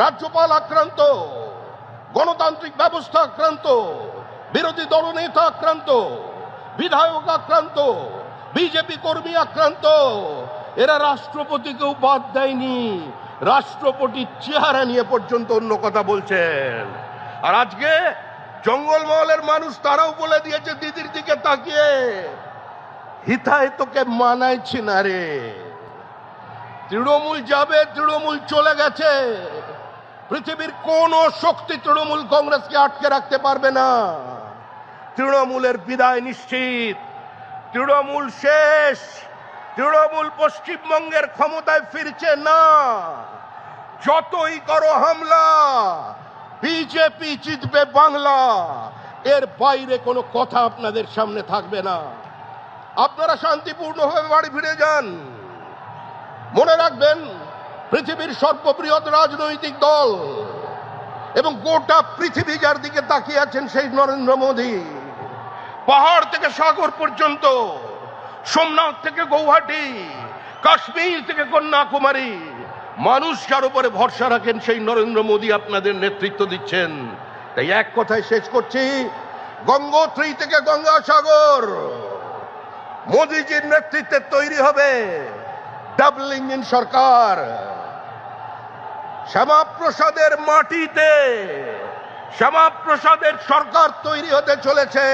রাজ্যপাল আক্রান্ত, গণতান্ত্রিক ব্যবস্থা আক্রান্ত, বিরোধী দলনেতা আক্রান্ত, বিধায়ক আক্রান্ত, বিজেপি কর্মী আক্রান্ত। এরা রাষ্ট্রপতিকেও বাদ দেয়নি, রাষ্ট্রপতির চেহারা নিয়ে পর্যন্ত অন্য কথা বলছেন। আর আজকে জঙ্গলমহলের মানুষ তারাও বলে দিয়েছে দিদির দিকে তাকিয়ে, হিতায় তোকে মানাইছি না রে। তৃণমূল যাবে, তৃণমূল চলে গেছে। পৃথিবীর কোন শক্তি তৃণমূল কংগ্রেসকে আটকে রাখতে পারবে না। তৃণমূলের বিদায় নিশ্চিত, তৃণমূল শেষ। তৃণমূল পশ্চিমবঙ্গের ক্ষমতায় ফিরছে না। যতই করো হামলা, বিজেপি জিতবে বাংলা, এর বাইরে কোনো কথা আপনাদের সামনে থাকবে না। আপনারা শান্তিপূর্ণভাবে বাড়ি ফিরে যান। মনে রাখবেন, পৃথিবীর সর্ববৃহৎ রাজনৈতিক দল এবং গোটা পৃথিবী যার দিকে তাকিয়ে আছেন সেই নরেন্দ্র মোদী। পাহাড় থেকে সাগর পর্যন্ত, সোমনাথ থেকে গৌহাটি, কাশ্মীর থেকে কন্যাকুমারী, মানুষ যার উপরে ভরসা রাখেন সেই নরেন্দ্র মোদী আপনাদের নেতৃত্ব দিচ্ছেন। তাই এক কথায় শেষ করছি, গঙ্গোত্রী থেকে গঙ্গাসাগর মোদীজির নেতৃত্বে তৈরি হবে ডাবল ইঞ্জিন সরকার। শ্যামাপ্রসাদের মাটিতে শ্যামাপ্রসাদের সরকার তৈরি হতে চলেছে।